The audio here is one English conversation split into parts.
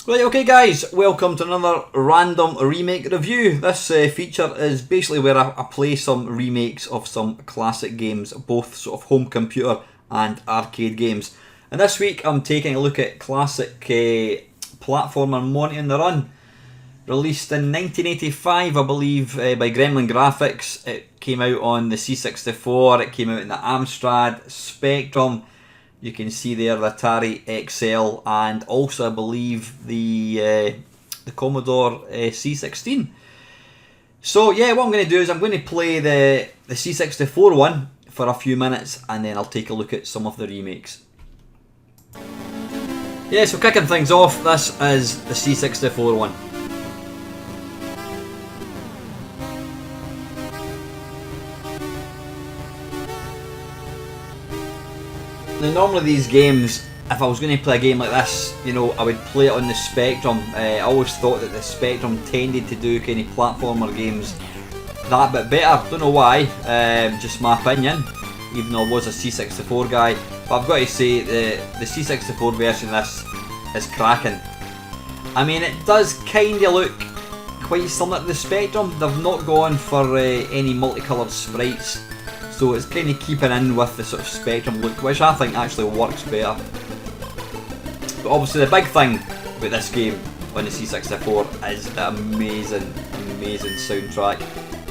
Right, okay guys, welcome to another random remake review. This feature is basically where I play some remakes of some classic games, both sort of home computer and arcade games. And this week I'm taking a look at classic platformer Monty on the Run. Released in 1985, I believe, by Gremlin Graphics. It came out on the C64, it came out in the Amstrad, Spectrum. You can see there the Atari XL and also I believe the Commodore C16. So yeah, what I'm going to do is I'm going to play the C64 one for a few minutes and then I'll take a look at some of the remakes. Yeah, so kicking things off, this is the C64 one. Now normally these games, if I was going to play a game like this, you know, I would play it on the Spectrum. I always thought that the Spectrum tended to do kind of platformer games that bit better. Don't know why, just my opinion, even though I was a C64 guy. But I've got to say, the C64 version of this is cracking. I mean, it does kind of look quite similar to the Spectrum. They've not gone for any multicoloured sprites. So it's kind of keeping in with the sort of Spectrum look, which I think actually works better. But obviously the big thing about this game on the C64 is the amazing soundtrack.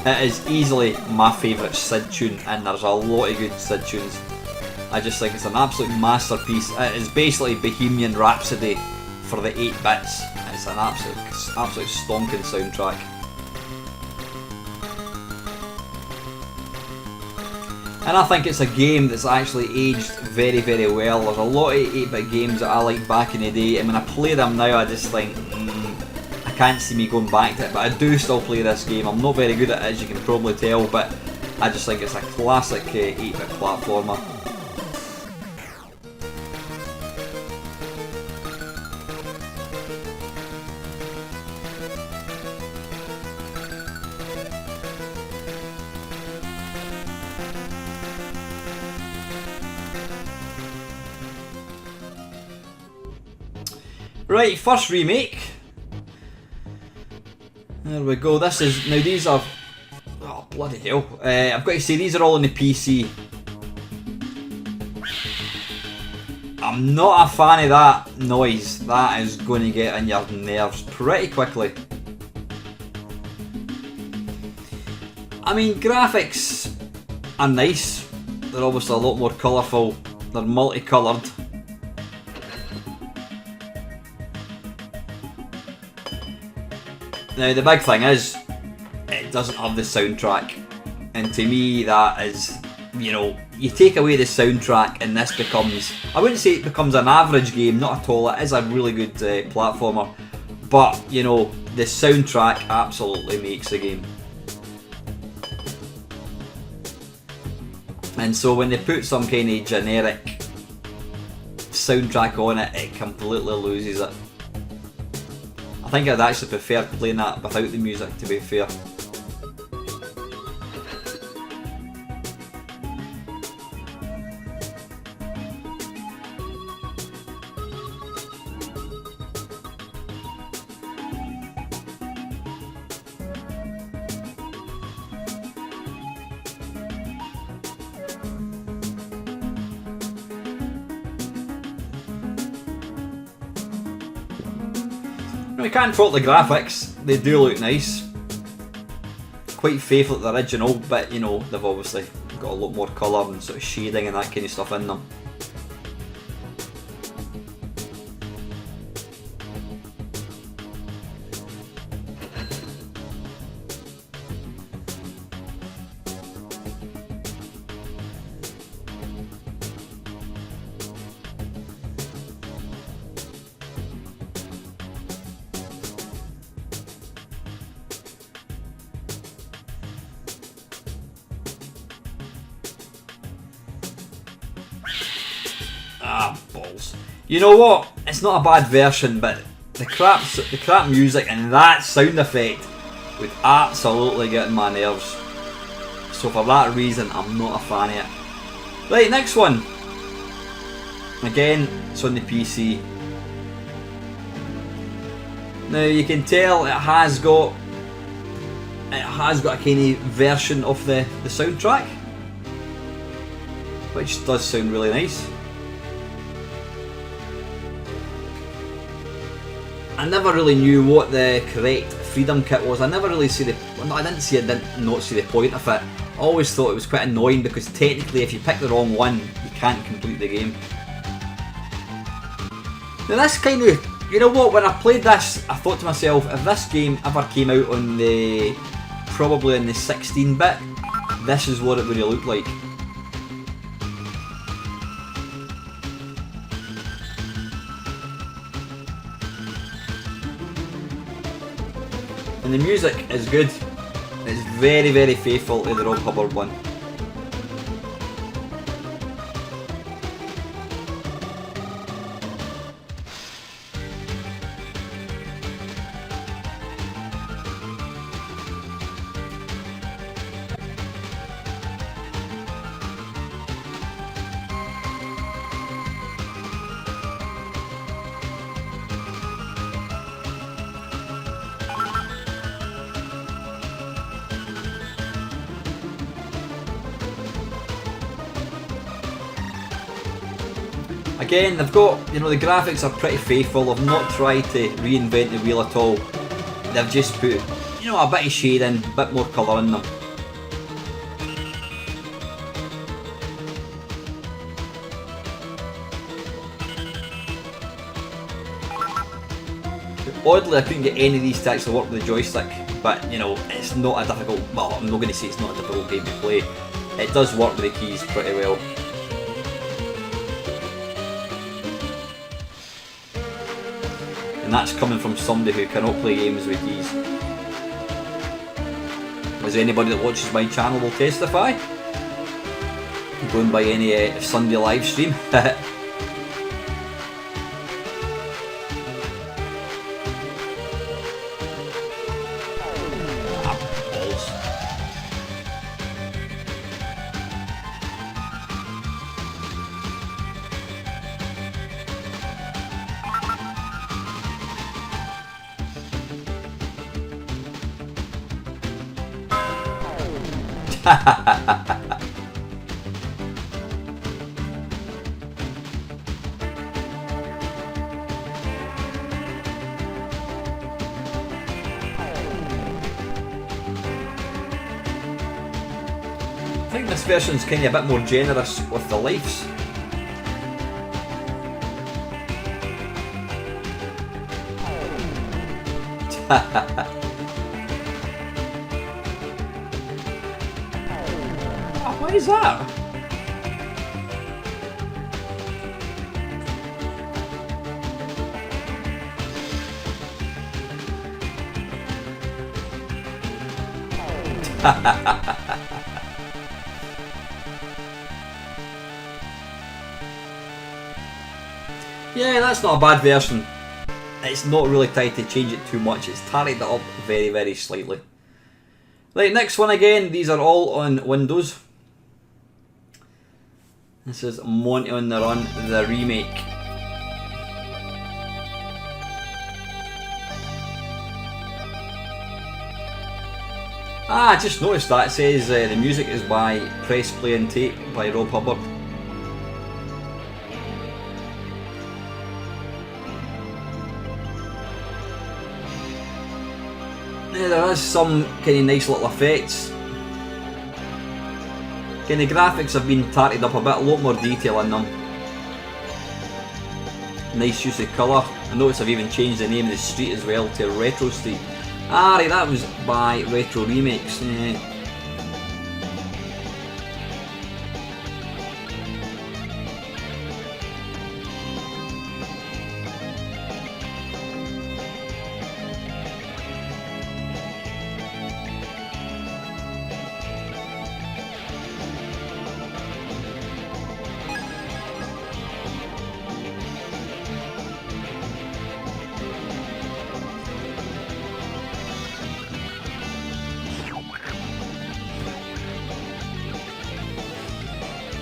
It is easily my favourite SID tune, and there's a lot of good SID tunes. I just think it's an absolute masterpiece. It is basically Bohemian Rhapsody for the 8 bits. It's an absolute stonking soundtrack. And I think it's a game that's actually aged very well. There's a lot of 8-bit games that I liked back in the day, and when I play them now I just think, I can't see me going back to it, but I do still play this game. I'm not very good at it, as you can probably tell, but I just think it's a classic 8-bit platformer. Right, first remake. There we go. This is, now these are, oh bloody hell. I've got to say these are all on the PC. I'm not a fan of that noise. That is going to get on your nerves pretty quickly. I mean, graphics are nice. They're obviously a lot more colourful. They're multicoloured. Now the big thing is, it doesn't have the soundtrack, and to me that is, you know, you take away the soundtrack and this becomes, I wouldn't say it becomes an average game, not at all, it is a really good platformer, but you know, the soundtrack absolutely makes the game. And so when they put some kind of generic soundtrack on it, it completely loses it. I think I'd actually prefer playing that without the music, to be fair. We can't fault the graphics, they do look nice. Quite faithful to the original, but you know, they've obviously got a lot more colour and sort of shading and that kind of stuff in them. Ah, balls. You know what? It's not a bad version, but the crap music and that sound effect would absolutely get on my nerves. So for that reason, I'm not a fan of it. Right, next one. Again, it's on the PC. Now you can tell it has got a kind of version of the soundtrack, which does sound really nice. I never really knew what the correct freedom kit was. I didn't see the point of it. I always thought it was quite annoying because technically if you pick the wrong one, you can't complete the game. Now this kind of, you know what, when I played this, I thought to myself, if this game ever came out on probably in the 16-bit, this is what it would have looked like. And the music is good. It's very, very faithful to the Rob Hubbard one. Again, they've got, the graphics are pretty faithful. They've not tried to reinvent the wheel at all. They've just put, a bit of shade in, a bit more colour in them. Oddly, I couldn't get any of these to actually work with the joystick, but it's not a difficult, well, I'm not going to say it's not a difficult game to play. It does work with the keys pretty well. And that's coming from somebody who cannot play games with keys. As anybody that watches my channel will testify. Going by any Sunday live stream. I think this version's kind of a bit more generous with the lives. Oh, what is that? Yeah, that's not a bad version. It's not really tried to change it too much. It's tidied it up very, very slightly. Right, next one again. These are all on Windows. This is Monty on the Run, the remake. I just noticed that. It says the music is by Press Play and Tape by Rob Hubbard. Yeah, there is some kind of nice little effects. Kind of graphics have been tarted up a bit, a lot more detail in them. Nice use of colour. I notice I've even changed the name of the street as well to Retro Street. Ah, right, that was by Retro Remakes.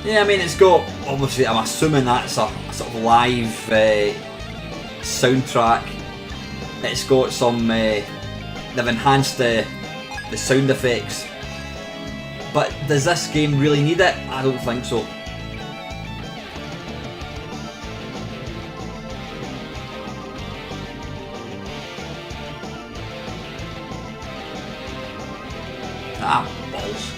Yeah, I mean, it's got, obviously, I'm assuming that's a sort of live soundtrack. It's got some, they've enhanced the sound effects. But does this game really need it? I don't think so. Ah, balls.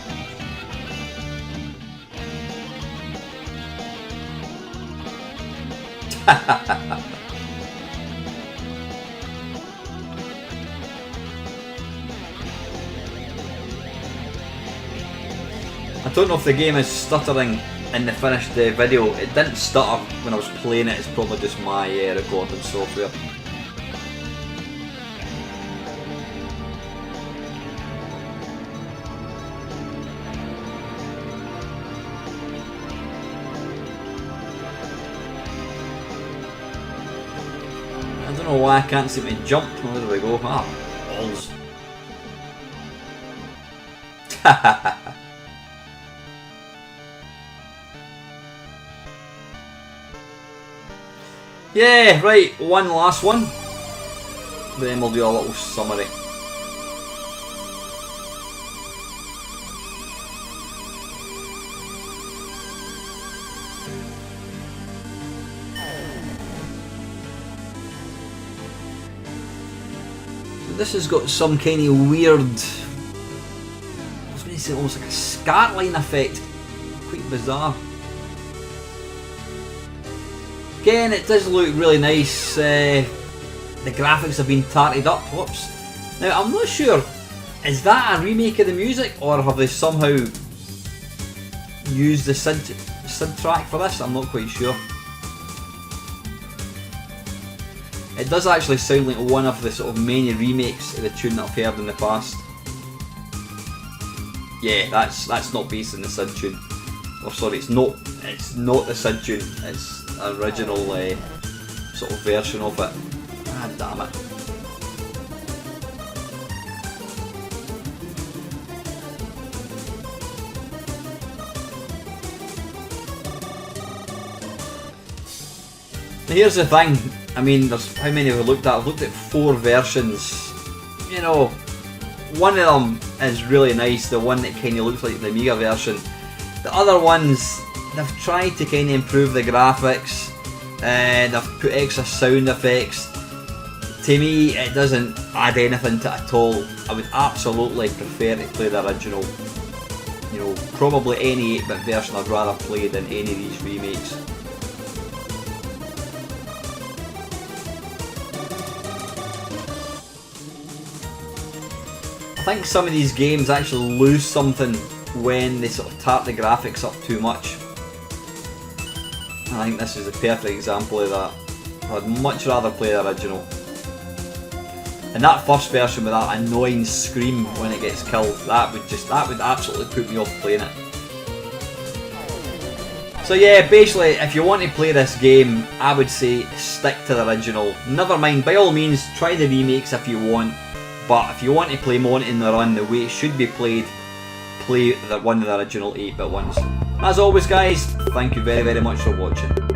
I don't know if the game is stuttering in the finished video. It didn't stutter when I was playing it, it's probably just my recording software. I don't know why I can't seem to jump. Oh, there we go. Ah, balls. Yeah, right, one last one. Then we'll do a little summary. This has got some kind of weird, I was going to say almost like a scat line effect. Quite bizarre. Again, it does look really nice. The graphics have been tarted up. Whoops. Now, I'm not sure, is that a remake of the music, or have they somehow used the synth track for this? I'm not quite sure. It does actually sound like one of the sort of many remakes of the tune that I've heard in the past. Yeah, that's not based on the Sid tune. Or sorry, it's not the Sid tune. It's an original sort of version of it. Ah, damn it. Now here's the thing. I mean, there's how many have we looked at? I've looked at 4 versions. You know, one of them is really nice, the one that kind of looks like the Amiga version. The other ones, they've tried to kind of improve the graphics, and they've put extra sound effects. To me, it doesn't add anything to it at all. I would absolutely prefer to play the original. You know, probably any 8-bit version I'd rather play than any of these remakes. I think some of these games actually lose something when they sort of tap the graphics up too much. I think this is a perfect example of that. I'd much rather play the original. And that first version with that annoying scream when it gets killed, that would absolutely put me off playing it. So yeah, basically, if you want to play this game, I would say stick to the original. Never mind, by all means, try the remakes if you want. But if you want to play Monty in the Run the way it should be played, play one of the original 8-bit ones. As always guys, thank you very much for watching.